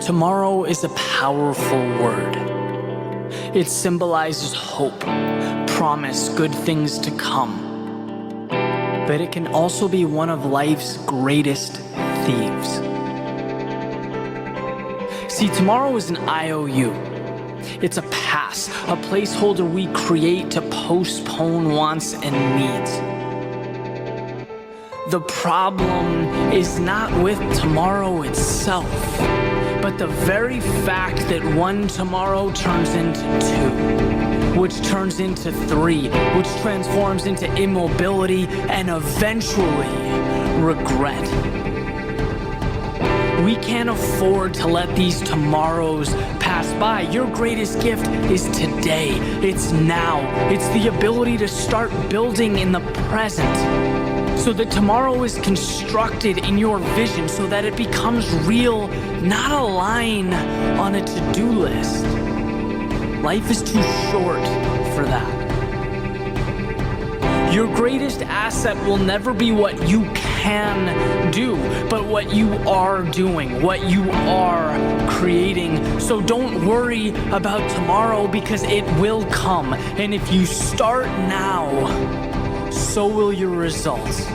Tomorrow is a powerful word. It symbolizes hope, promise, good things to come. But it can also be one of life's greatest thieves. See, tomorrow is an IOU. It's a pass, a placeholder we create to postpone wants and needs. The problem is not with tomorrow itself, but the very fact that one tomorrow turns into two, which turns into three, which transforms into immobility and eventually regret. We can't afford to let these tomorrows pass by. Your greatest gift is today. It's now. It's the ability to start building in the present, so that tomorrow is constructed in your vision, so that it becomes real, not a line on a to-do list. Life is too short for that. Your greatest asset will never be what you can do, but what you are doing, what you are creating. So don't worry about tomorrow, because it will come. And if you start now, so will your results.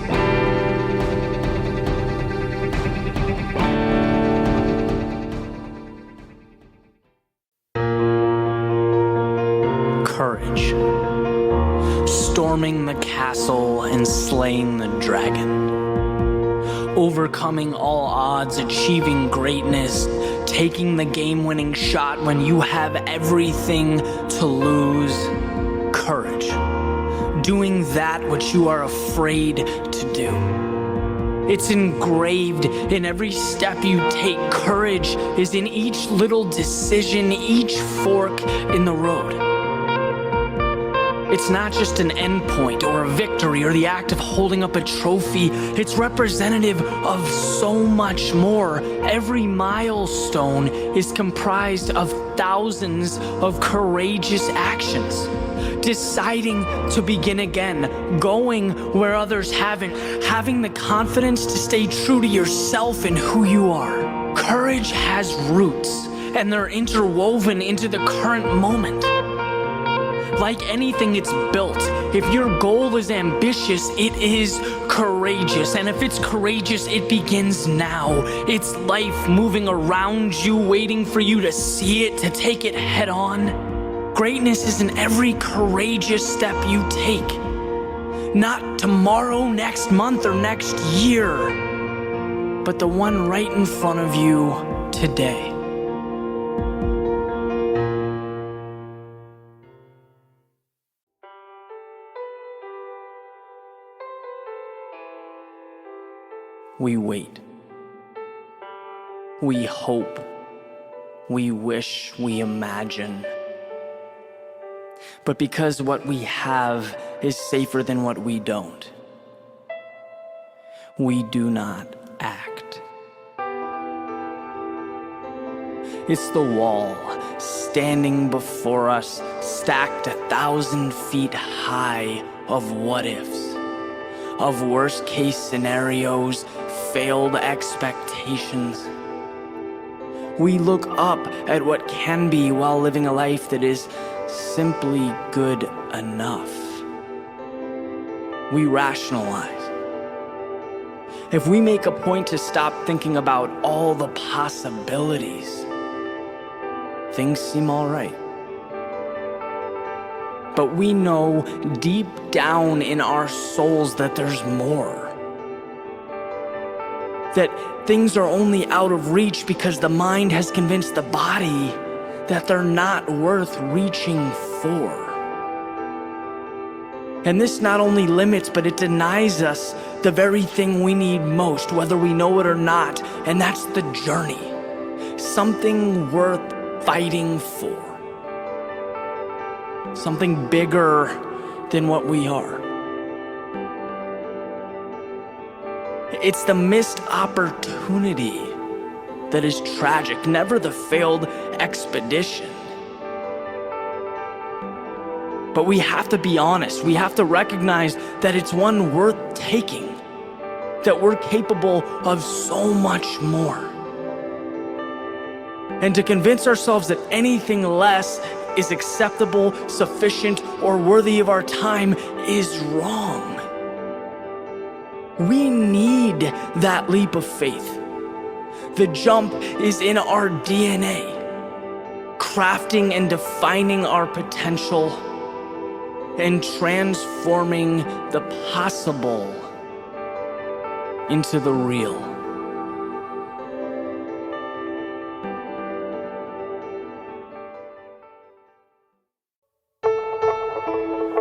Courage. Storming the castle and slaying the dragon. Overcoming all odds, achieving greatness, taking the game-winning shot when you have everything to lose. Courage. Doing that which you are afraid to do. It's engraved in every step you take. Courage is in each little decision, each fork in the road. It's not just an endpoint or a victory or the act of holding up a trophy. It's representative of so much more. Every milestone is comprised of thousands of courageous actions. Deciding to begin again, going where others haven't, having the confidence to stay true to yourself and who you are. Courage has roots, and they're interwoven into the current moment. Like anything, it's built. If your goal is ambitious, it is courageous. And if it's courageous, it begins now. It's life moving around you, waiting for you to see it, to take it head on. Greatness is in every courageous step you take. Not tomorrow, next month, or next year, but the one right in front of you today. We wait. We hope. We wish. We imagine. But because what we have is safer than what we don't, we do not act. It's the wall standing before us, stacked 1,000 feet high of what-ifs, of worst-case scenarios, failed expectations. We look up at what can be while living a life that is simply good enough. We rationalize. If we make a point to stop thinking about all the possibilities, things seem all right. But we know deep down in our souls that there's more. That things are only out of reach because the mind has convinced the body that they're not worth reaching for. And this not only limits, but it denies us the very thing we need most, whether we know it or not, and that's the journey. Something worth fighting for. Something bigger than what we are. It's the missed opportunity that is tragic, never the failed expedition. But we have to be honest. We have to recognize that it's one worth taking, that we're capable of so much more. And to convince ourselves that anything less is acceptable, sufficient, or worthy of our time is wrong. We need that leap of faith. The jump is in our DNA, crafting and defining our potential and transforming the possible into the real.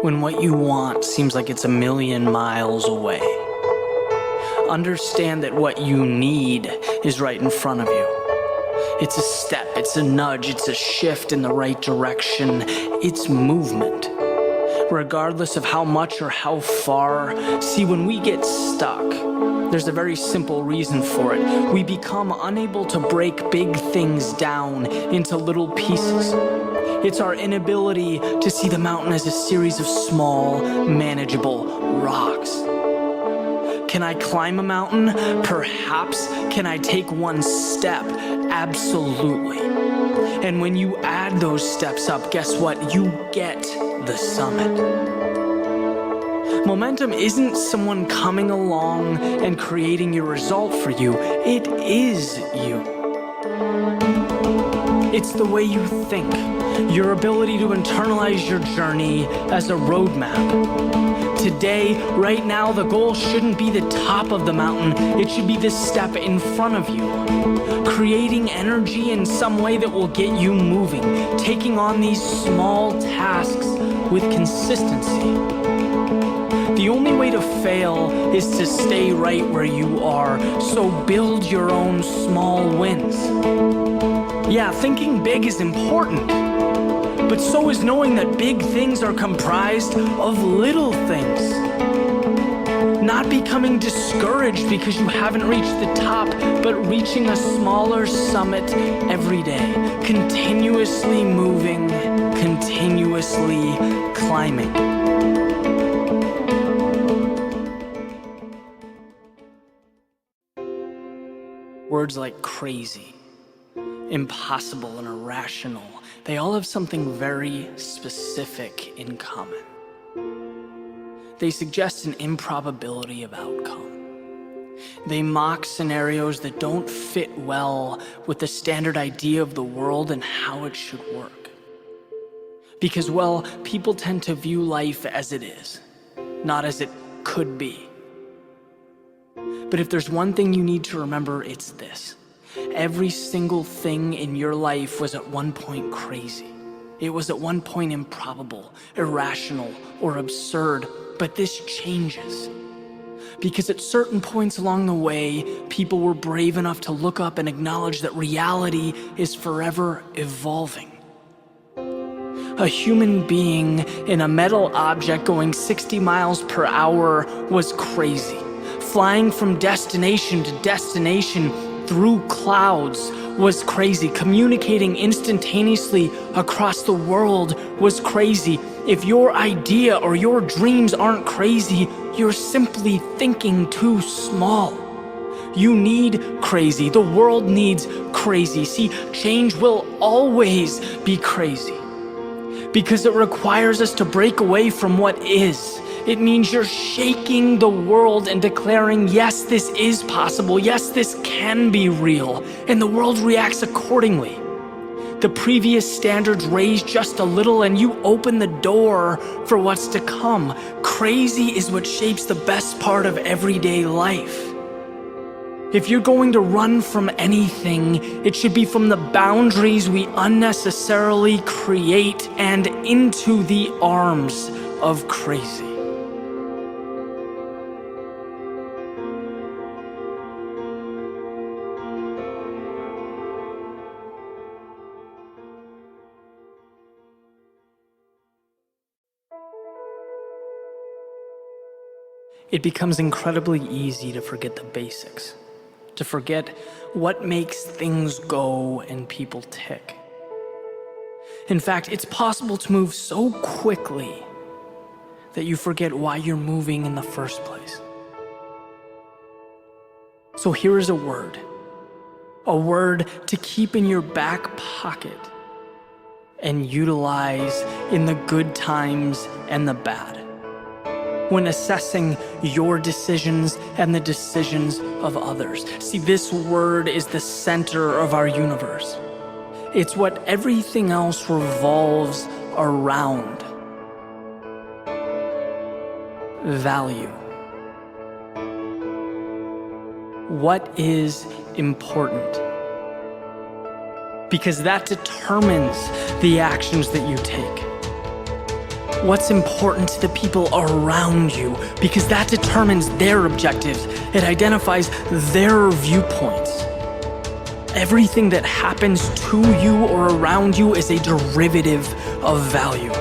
When what you want seems like it's a million miles away, understand that what you need is right in front of you. It's a step, it's a nudge, it's a shift in the right direction. It's movement. Regardless of how much or how far, see, when we get stuck, there's a very simple reason for it. We become unable to break big things down into little pieces. It's our inability to see the mountain as a series of small, manageable rocks. Can I climb a mountain? Perhaps. Can I take one step? Absolutely. And when you add those steps up, guess what? You get the summit. Momentum isn't someone coming along and creating your result for you. It is you. It's the way you think, your ability to internalize your journey as a roadmap. Today, right now, the goal shouldn't be the top of the mountain. It should be the step in front of you. Creating energy in some way that will get you moving. Taking on these small tasks with consistency. The only way to fail is to stay right where you are. So build your own small wins. Yeah, thinking big is important, but so is knowing that big things are comprised of little things. Not becoming discouraged because you haven't reached the top, but reaching a smaller summit every day. Continuously moving, continuously climbing. Words like crazy, impossible, and irrational, they all have something very specific in common. They suggest an improbability of outcome. They mock scenarios that don't fit well with the standard idea of the world and how it should work. Because, well, people tend to view life as it is, not as it could be. But if there's one thing you need to remember, it's this. Every single thing in your life was at one point crazy. It was at one point improbable, irrational, or absurd, but this changes. Because at certain points along the way, people were brave enough to look up and acknowledge that reality is forever evolving. A human being in a metal object going 60 miles per hour was crazy. Flying from destination to destination through clouds was crazy. Communicating instantaneously across the world was crazy. If your idea or your dreams aren't crazy, you're simply thinking too small. You need crazy. The world needs crazy. See, change will always be crazy because it requires us to break away from what is. It means you're shaking the world and declaring, yes, this is possible. Yes, this can be real. And the world reacts accordingly. The previous standards raise just a little and you open the door for what's to come. Crazy is what shapes the best part of everyday life. If you're going to run from anything, it should be from the boundaries we unnecessarily create and into the arms of crazy. It becomes incredibly easy to forget the basics, to forget what makes things go and people tick. In fact, it's possible to move so quickly that you forget why you're moving in the first place. So here is a a word to keep in your back pocket and utilize in the good times and the bad, when assessing your decisions and the decisions of others. See, this word is the center of our universe. It's what everything else revolves around. Value. What is important? Because that determines the actions that you take. What's important to the people around you, because that determines their objectives. It identifies their viewpoints. Everything that happens to you or around you is a derivative of value.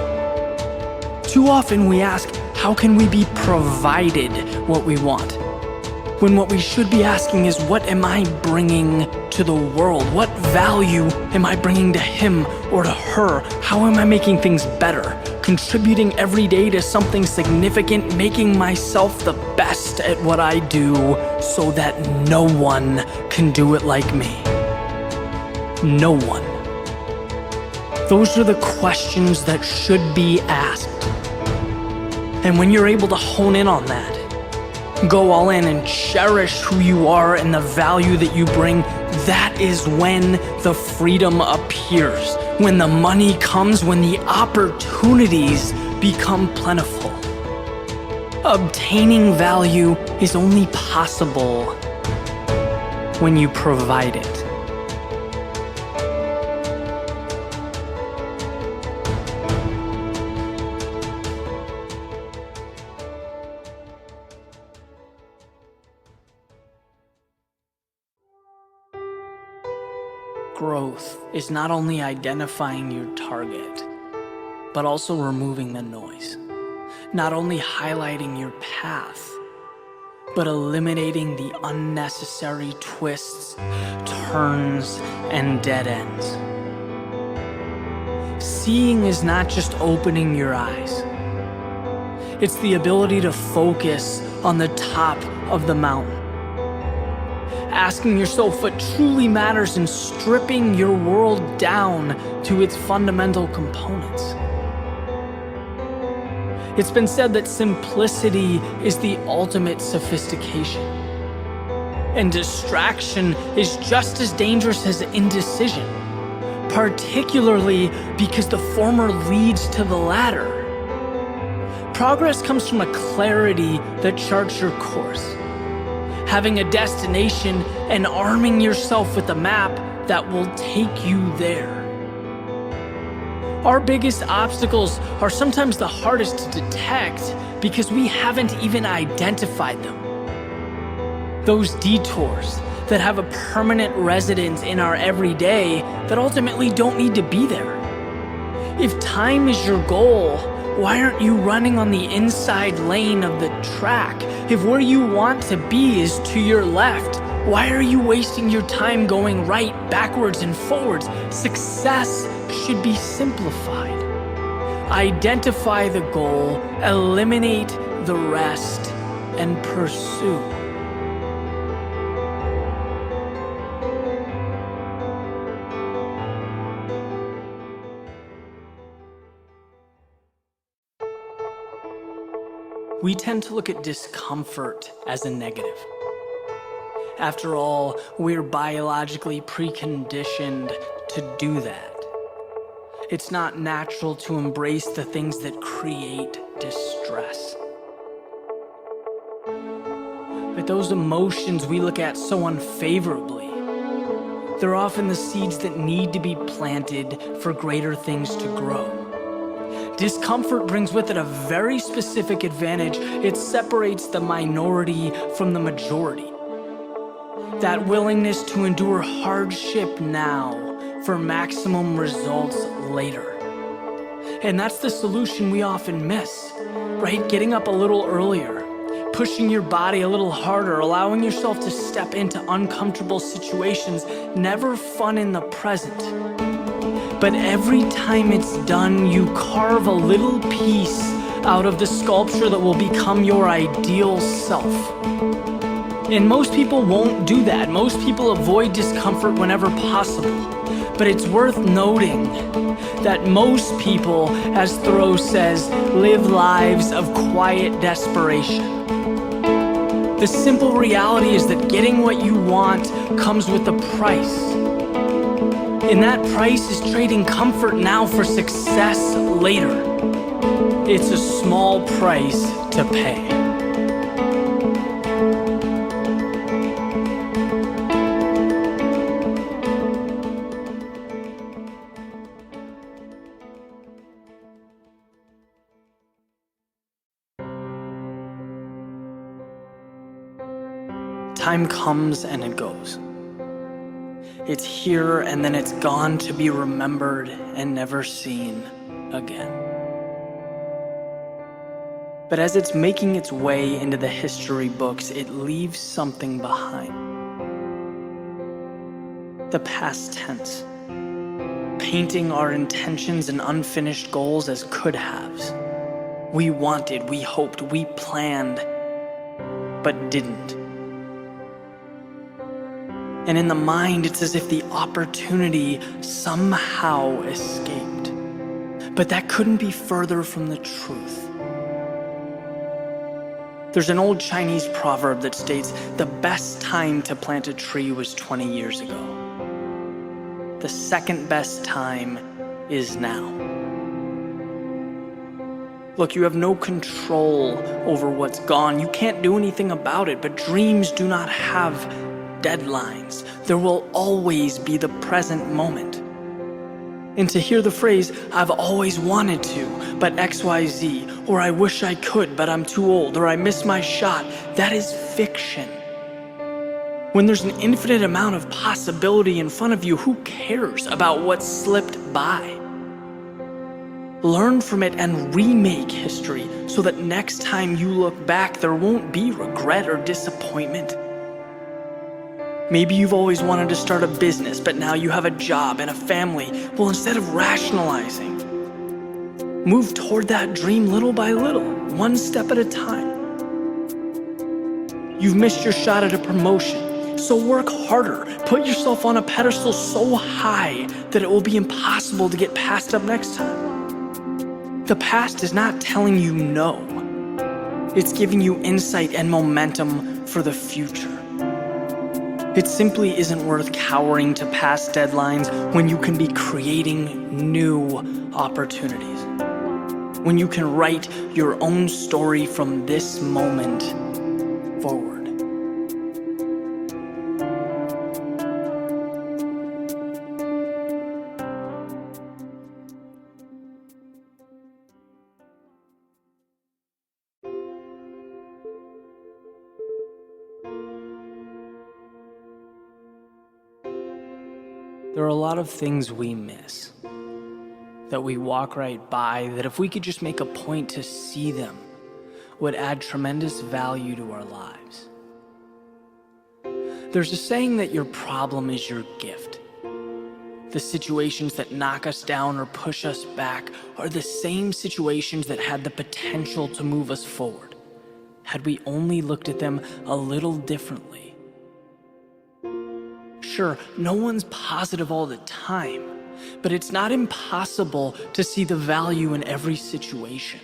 Too often we ask, how can we be provided what we want? When what we should be asking is, what am I bringing to the world? What value am I bringing to him or to her? How am I making things better? Contributing every day to something significant, making myself the best at what I do so that no one can do it like me. No one. Those are the questions that should be asked. And when you're able to hone in on that, go all in and cherish who you are and the value that you bring, that is when the freedom appears, when the money comes, when the opportunities become plentiful. Obtaining value is only possible when you provide it. Growth is not only identifying your target, but also removing the noise. Not only highlighting your path, but eliminating the unnecessary twists, turns, and dead ends. Seeing is not just opening your eyes. It's the ability to focus on the top of the mountain. Asking yourself what truly matters and stripping your world down to its fundamental components. It's been said that simplicity is the ultimate sophistication. And distraction is just as dangerous as indecision, particularly because the former leads to the latter. Progress comes from a clarity that charts your course. Having a destination and arming yourself with a map that will take you there. Our biggest obstacles are sometimes the hardest to detect because we haven't even identified them. Those detours that have a permanent residence in our everyday that ultimately don't need to be there. If time is your goal, why aren't you running on the inside lane of the track? If where you want to be is to your left, why are you wasting your time going right, backwards, and forwards? Success should be simplified. Identify the goal, eliminate the rest, and pursue. We tend to look at discomfort as a negative. After all, we're biologically preconditioned to do that. It's not natural to embrace the things that create distress. But those emotions we look at so unfavorably, they're often the seeds that need to be planted for greater things to grow. Discomfort brings with it a very specific advantage. It separates the minority from the majority. That willingness to endure hardship now for maximum results later. And that's the solution we often miss, right? Getting up a little earlier, pushing your body a little harder, allowing yourself to step into uncomfortable situations, never fun in the present. But every time it's done, you carve a little piece out of the sculpture that will become your ideal self. And most people won't do that. Most people avoid discomfort whenever possible. But it's worth noting that most people, as Thoreau says, live lives of quiet desperation. The simple reality is that getting what you want comes with a price. And that price is trading comfort now for success later. It's a small price to pay. Time comes and it goes. It's here and then it's gone to be remembered and never seen again. But as it's making its way into the history books, it leaves something behind. The past tense, painting our intentions and unfinished goals as could-haves. We wanted, we hoped, we planned, but didn't. And in the mind, it's as if the opportunity somehow escaped. But that couldn't be further from the truth. There's an old Chinese proverb that states, the best time to plant a tree was 20 years ago. The second best time is now. Look, you have no control over what's gone. You can't do anything about it, but dreams do not have deadlines. There will always be the present moment. And to hear the phrase, I've always wanted to, but XYZ, or I wish I could, but I'm too old, or I missed my shot, that is fiction. When there's an infinite amount of possibility in front of you, who cares about what slipped by? Learn from it and remake history so that next time you look back, there won't be regret or disappointment. Maybe you've always wanted to start a business, but now you have a job and a family. Well, instead of rationalizing, move toward that dream little by little, one step at a time. You've missed your shot at a promotion, so work harder. Put yourself on a pedestal so high that it will be impossible to get passed up next time. The past is not telling you no. It's giving you insight and momentum for the future. It simply isn't worth cowering to past deadlines when you can be creating new opportunities. When you can write your own story from this moment forward. There are a lot of things we miss, that we walk right by, that if we could just make a point to see them, would add tremendous value to our lives. There's a saying that your problem is your gift. The situations that knock us down or push us back are the same situations that had the potential to move us forward, had we only looked at them a little differently. Sure, no one's positive all the time, but it's not impossible to see the value in every situation,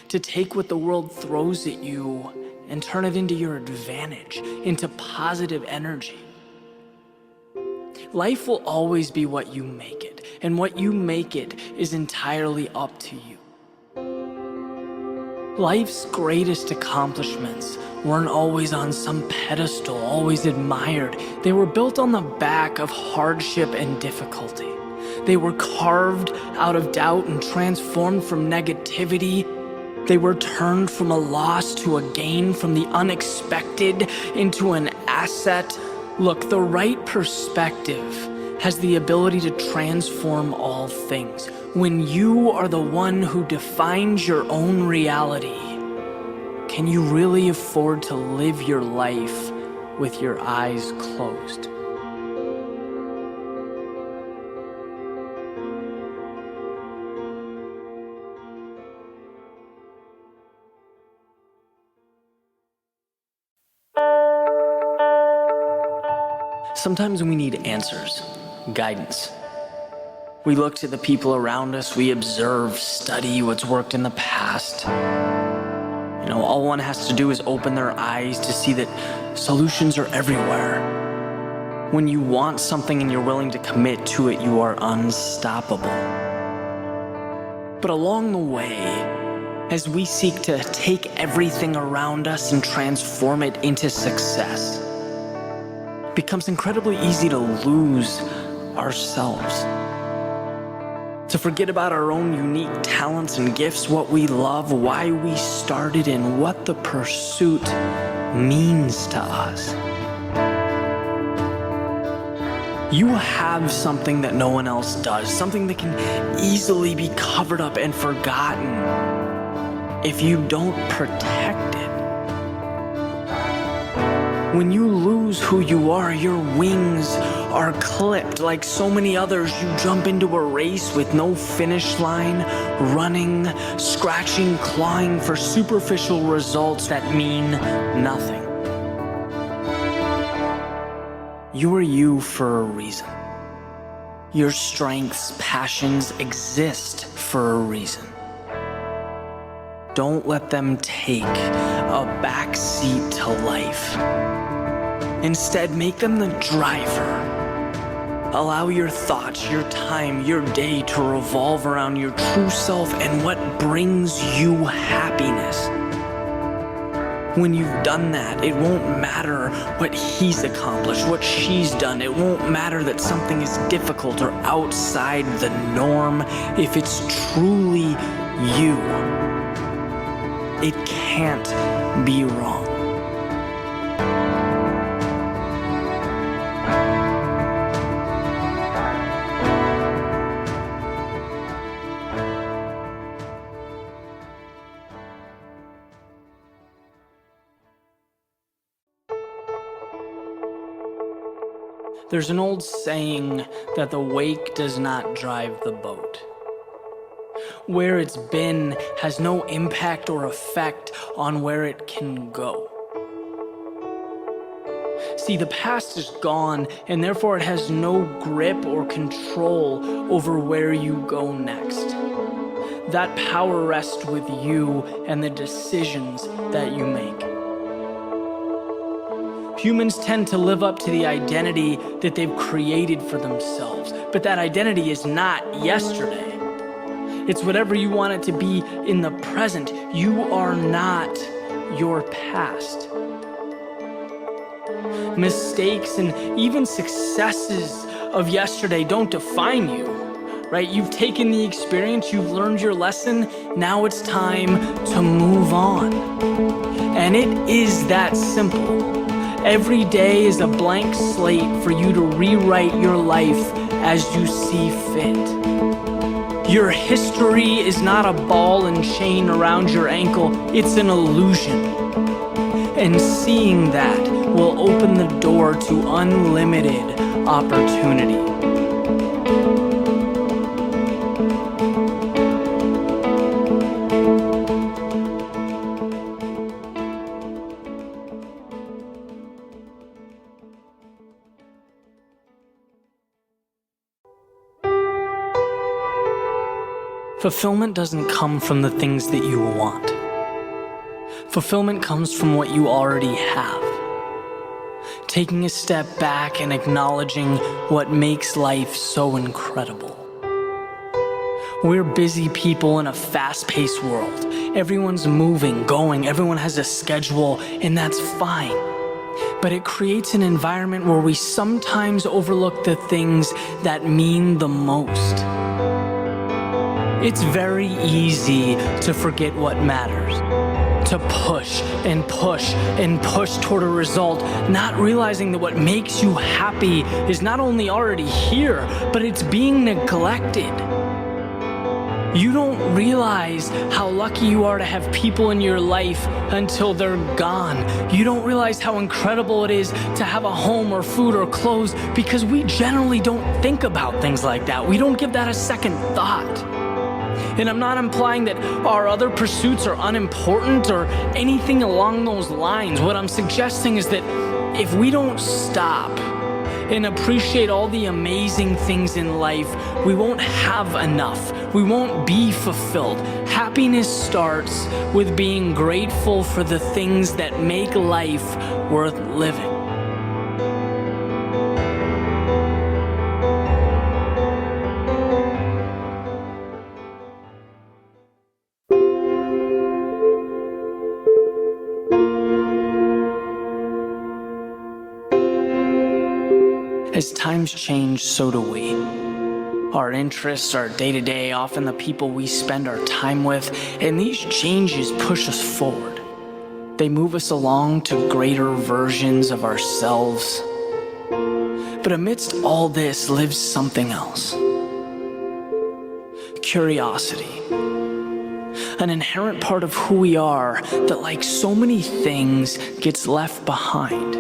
to take what the world throws at you and turn it into your advantage, into positive energy. Life will always be what you make it, and what you make it is entirely up to you. Life's greatest accomplishments weren't always on some pedestal, always admired. They were built on the back of hardship and difficulty. They were carved out of doubt and transformed from negativity. They were turned from a loss to a gain, from the unexpected into an asset. Look, the right perspective has the ability to transform all things. When you are the one who defines your own reality, can you really afford to live your life with your eyes closed? Sometimes we need answers, guidance. We look to the people around us, we observe, study what's worked in the past. All one has to do is open their eyes to see that solutions are everywhere. When you want something and you're willing to commit to it, you are unstoppable. But along the way, as we seek to take everything around us and transform it into success, it becomes incredibly easy to lose ourselves. To forget about our own unique talents and gifts, what we love, why we started, and what the pursuit means to us. You have something that no one else does, something that can easily be covered up and forgotten if you don't protect it. When you lose who you are, your wings are clipped. Like so many others, you jump into a race with no finish line, running, scratching, clawing for superficial results that mean nothing. You are you for a reason. Your strengths, passions exist for a reason. Don't let them take a back seat to life. Instead, make them the driver. Allow your thoughts, your time, your day to revolve around your true self and what brings you happiness. When you've done that, it won't matter what he's accomplished, what she's done. It won't matter that something is difficult or outside the norm. If it's truly you, it can't be wrong. There's an old saying that the wake does not drive the boat. Where it's been has no impact or effect on where it can go. See, the past is gone, and therefore it has no grip or control over where you go next. That power rests with you and the decisions that you make. Humans tend to live up to the identity that they've created for themselves, but that identity is not yesterday. It's whatever you want it to be in the present. You are not your past. Mistakes and even successes of yesterday don't define you, right? You've taken the experience, you've learned your lesson, now it's time to move on. And it is that simple. Every day is a blank slate for you to rewrite your life as you see fit. Your history is not a ball and chain around your ankle, it's an illusion. And seeing that will open the door to unlimited opportunity. Fulfillment doesn't come from the things that you want. Fulfillment comes from what you already have. Taking a step back and acknowledging what makes life so incredible. We're busy people in a fast-paced world. Everyone's moving, going, everyone has a schedule, and that's fine. But it creates an environment where we sometimes overlook the things that mean the most. It's very easy to forget what matters, to push and push and push toward a result, not realizing that what makes you happy is not only already here, but it's being neglected. You don't realize how lucky you are to have people in your life until they're gone. You don't realize how incredible it is to have a home or food or clothes, because we generally don't think about things like that. We don't give that a second thought. And I'm not implying that our other pursuits are unimportant or anything along those lines. What I'm suggesting is that if we don't stop and appreciate all the amazing things in life, we won't have enough. We won't be fulfilled. Happiness starts with being grateful for the things that make life worth living. As times change, so do we. Our interests, our day-to-day, often the people we spend our time with, and these changes push us forward. They move us along to greater versions of ourselves. But amidst all this lives something else. Curiosity. An inherent part of who we are that, like so many things, gets left behind.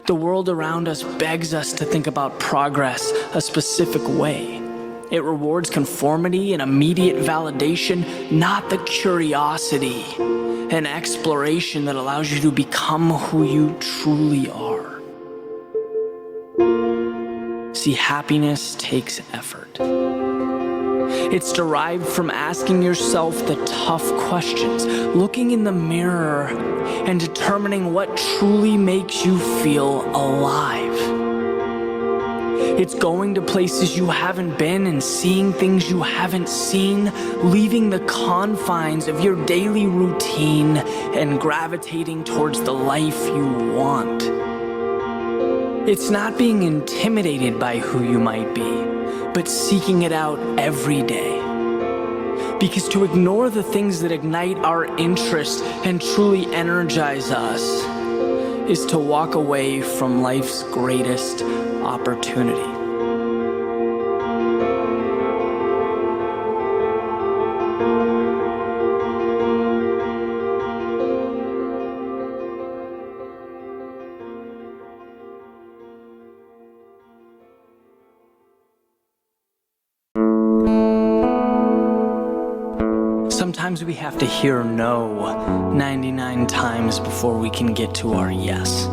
The world around us begs us to think about progress a specific way. It rewards conformity and immediate validation, not the curiosity and exploration that allows you to become who you truly are. See, happiness takes effort. It's derived from asking yourself the tough questions, looking in the mirror, and determining what truly makes you feel alive. It's going to places you haven't been and seeing things you haven't seen, leaving the confines of your daily routine and gravitating towards the life you want. It's not being intimidated by who you might be, but seeking it out every day. Because to ignore the things that ignite our interest and truly energize us is to walk away from life's greatest opportunity. Sometimes we have to hear no 99 times before we can get to our yes.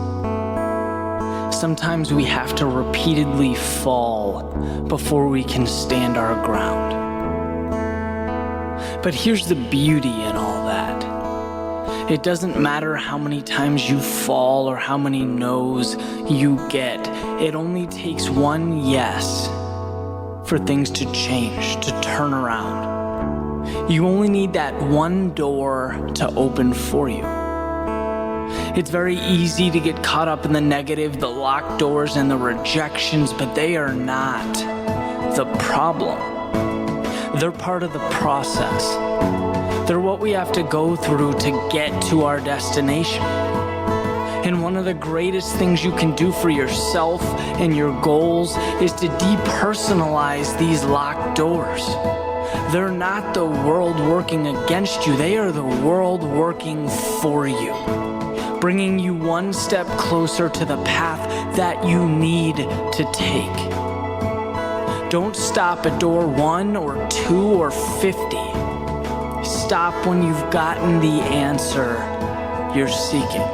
Sometimes we have to repeatedly fall before we can stand our ground. But here's the beauty in all that. It doesn't matter how many times you fall or how many no's you get. It only takes one yes for things to change, to turn around. You only need that one door to open for you. It's very easy to get caught up in the negative, the locked doors, and the rejections, but they are not the problem. They're part of the process. They're what we have to go through to get to our destination. And one of the greatest things you can do for yourself and your goals is to depersonalize these locked doors. They're not the world working against you. They are the world working for you, bringing you one step closer to the path that you need to take. Don't stop at door 1 or 2 or 50. Stop when you've gotten the answer you're seeking.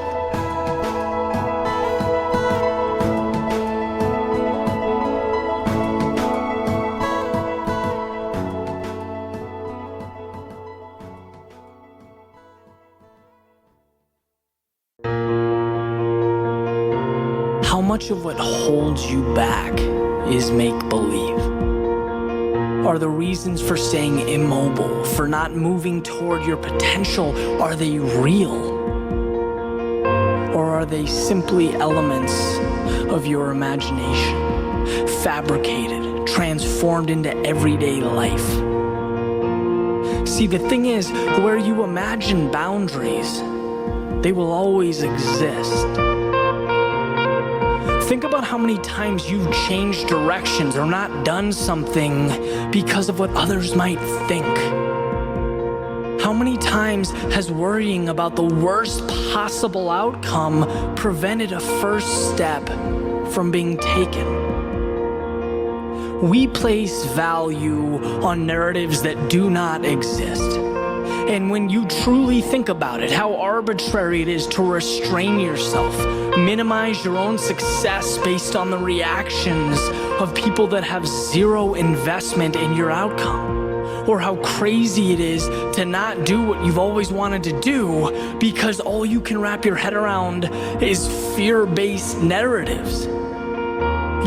How much of what holds you back is make-believe? Are the reasons for staying immobile, for not moving toward your potential, are they real? Or are they simply elements of your imagination, fabricated, transformed into everyday life? See, the thing is, where you imagine boundaries, they will always exist. Think about how many times you've changed directions or not done something because of what others might think. How many times has worrying about the worst possible outcome prevented a first step from being taken? We place value on narratives that do not exist. And when you truly think about it, how arbitrary it is to restrain yourself, minimize your own success based on the reactions of people that have zero investment in your outcome. Or how crazy it is to not do what you've always wanted to do because all you can wrap your head around is fear-based narratives.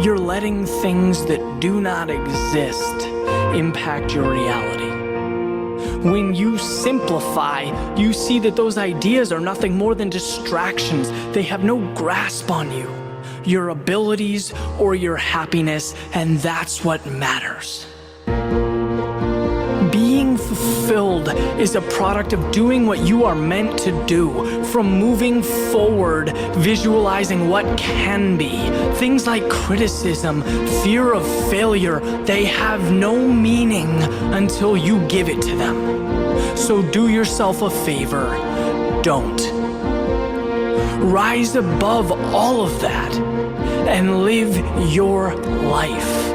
You're letting things that do not exist impact your reality. When you simplify, you see that those ideas are nothing more than distractions. They have no grasp on you, your abilities, or your happiness, and that's what matters. Being fulfilled is a product of doing what you are meant to do, from moving forward, visualizing what can be. Things like criticism, fear of failure, they have no meaning until you give it to them. So do yourself a favor, don't. Rise above all of that and live your life.